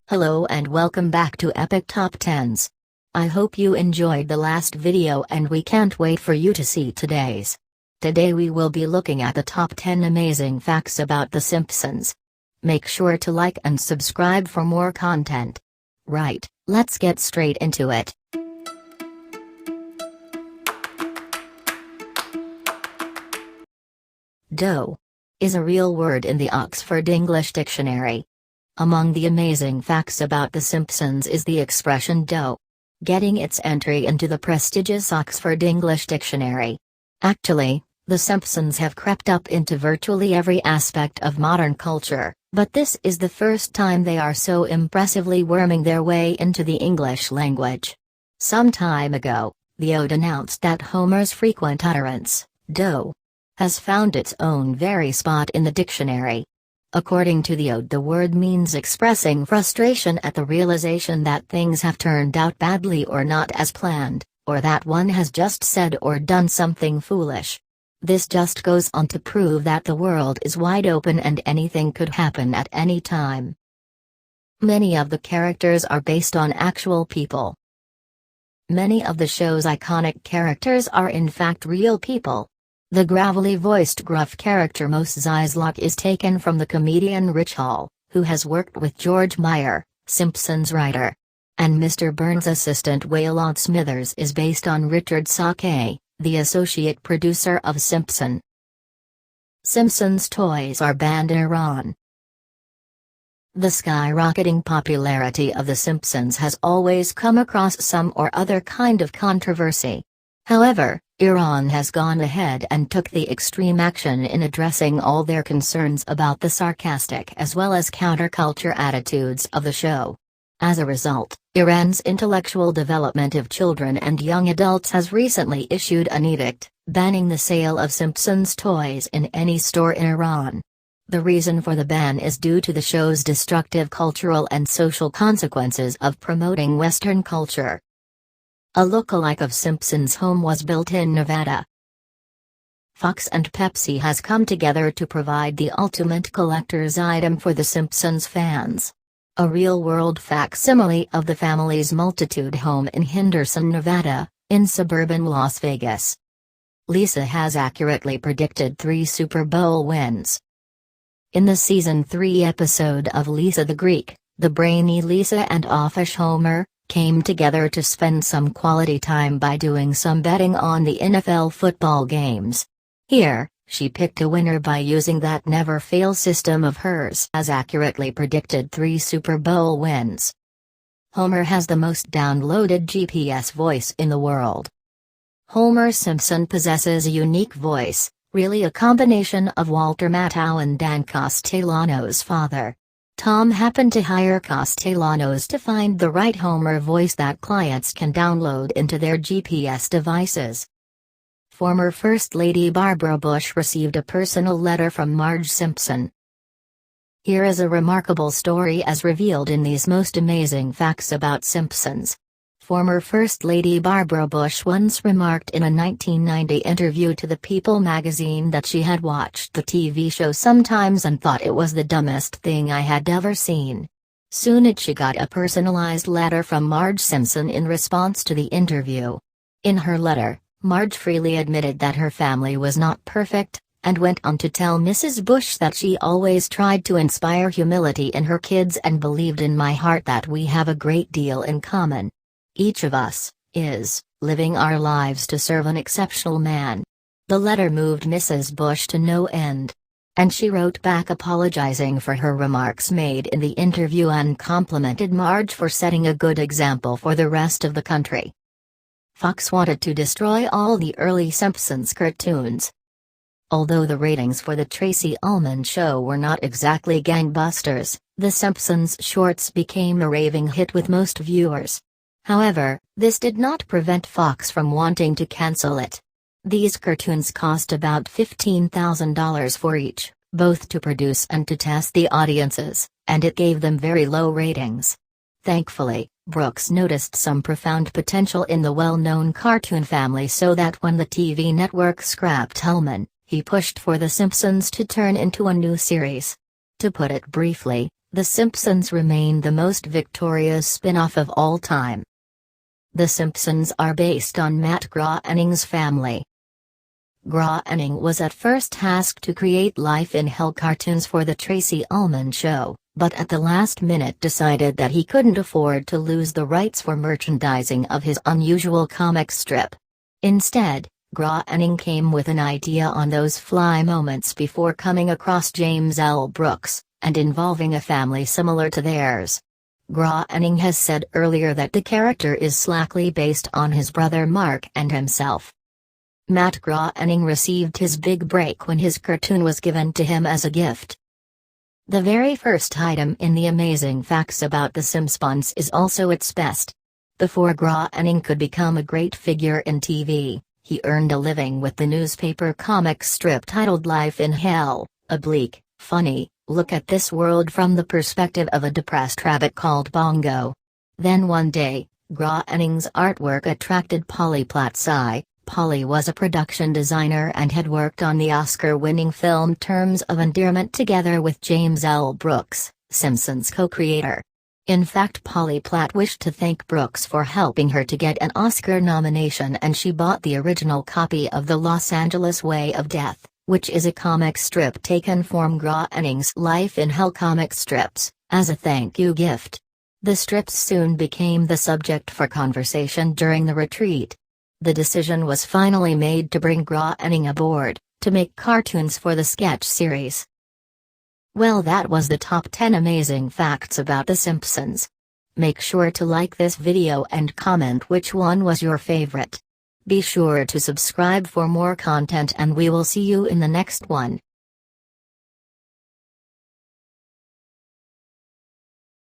Hello and welcome back to Epic Top 10s. I hope you enjoyed the last video and we can't wait for you to see today's. Today we will be looking at the top 10 amazing facts about The Simpsons. Make sure to like and subscribe for more content. Right, let's get straight into it. Dough is a real word in the Oxford English Dictionary. Among the amazing facts about The Simpsons is the expression dough, getting its entry into the prestigious Oxford English Dictionary. Actually, The Simpsons have crept up into virtually every aspect of modern culture, but this is the first time they are so impressively worming their way into the English language. Some time ago, the Ode announced that Homer's frequent utterance, dough, has found its own very spot in the dictionary. According to the Ode, the word means expressing frustration at the realization that things have turned out badly or not as planned, or that one has just said or done something foolish. This just goes on to prove that the world is wide open and anything could happen at any time. Many of the characters are based on actual people. Many of the show's iconic characters are in fact real people. The gravelly-voiced gruff character Mos Eisley is taken from the comedian Rich Hall, who has worked with George Meyer, Simpsons writer. And Mr. Burns' assistant Waylon Smithers is based on Richard Sake, the associate producer of Simpson. Simpsons toys are banned in Iran. The skyrocketing popularity of The Simpsons has always come across some or other kind of controversy. However, Iran has gone ahead and took the extreme action in addressing all their concerns about the sarcastic as well as counterculture attitudes of the show. As a result, Iran's Intellectual Development of Children and Young Adults has recently issued an edict, banning the sale of Simpsons toys in any store in Iran. The reason for the ban is due to the show's destructive cultural and social consequences of promoting Western culture. A look-alike of Simpsons' home was built in Nevada. Fox and Pepsi has come together to provide the ultimate collector's item for The Simpsons fans. A real-world facsimile of the family's multitude home in Henderson, Nevada, in suburban Las Vegas. Lisa has accurately predicted 3 Super Bowl wins. In the Season 3 episode of Lisa the Greek, the brainy Lisa and offish Homer came together to spend some quality time by doing some betting on the NFL football games. Here, she picked a winner by using that never-fail system of hers, as accurately predicted 3 Super Bowl wins. Homer has the most downloaded GPS voice in the world. Homer Simpson possesses a unique voice, really a combination of Walter Matthau and Dan Castellano's father. Tom happened to hire Castellanos to find the right Homer voice that clients can download into their GPS devices. Former First Lady Barbara Bush received a personal letter from Marge Simpson. Here is a remarkable story as revealed in these most amazing facts about Simpsons. Former First Lady Barbara Bush once remarked in a 1990 interview to the People magazine that she had watched the TV show sometimes and thought it was the dumbest thing I had ever seen. Soon she got a personalized letter from Marge Simpson in response to the interview. In her letter, Marge freely admitted that her family was not perfect, and went on to tell Mrs. Bush that she always tried to inspire humility in her kids and believed in my heart that we have a great deal in common. Each of us is living our lives to serve an exceptional man. The letter moved Mrs. Bush to no end. And she wrote back apologizing for her remarks made in the interview and complimented Marge for setting a good example for the rest of the country. Fox wanted to destroy all the early Simpsons cartoons. Although the ratings for the Tracy Ullman Show were not exactly gangbusters, The Simpsons shorts became a raving hit with most viewers. However, this did not prevent Fox from wanting to cancel it. These cartoons cost about $15,000 for each, both to produce and to test the audiences, and it gave them very low ratings. Thankfully, Brooks noticed some profound potential in the well-known cartoon family so that when the TV network scrapped Ullman, he pushed for The Simpsons to turn into a new series. To put it briefly, The Simpsons remain the most victorious spin-off of all time. The Simpsons are based on Matt Groening's family. Groening was at first tasked to create Life in Hell cartoons for the Tracey Ullman Show, but at the last minute decided that he couldn't afford to lose the rights for merchandising of his unusual comic strip. Instead, Groening came with an idea on those fly moments before coming across James L. Brooks, and involving a family similar to theirs. Groening has said earlier that the character is slackly based on his brother Mark and himself. Matt Groening received his big break when his cartoon was given to him as a gift. The very first item in the Amazing Facts About the Simpsons is also its best. Before Groening could become a great figure in TV, he earned a living with the newspaper comic strip titled Life in Hell, a bleak, funny look at this world from the perspective of a depressed rabbit called Bongo. Then one day, Groening's artwork attracted Polly Platt's eye. Polly was a production designer and had worked on the Oscar-winning film Terms of Endearment together with James L. Brooks, Simpsons co-creator. In fact, Polly Platt wished to thank Brooks for helping her to get an Oscar nomination, and she bought the original copy of The Los Angeles Way of Death, which is a comic strip taken from Groening's Life in Hell comic strips, as a thank you gift. The strips soon became the subject for conversation during the retreat. The decision was finally made to bring Groening aboard, to make cartoons for the sketch series. Well, that was the top 10 amazing facts about The Simpsons. Make sure to like this video and comment which one was your favorite. Be sure to subscribe for more content, and we will see you in the next one.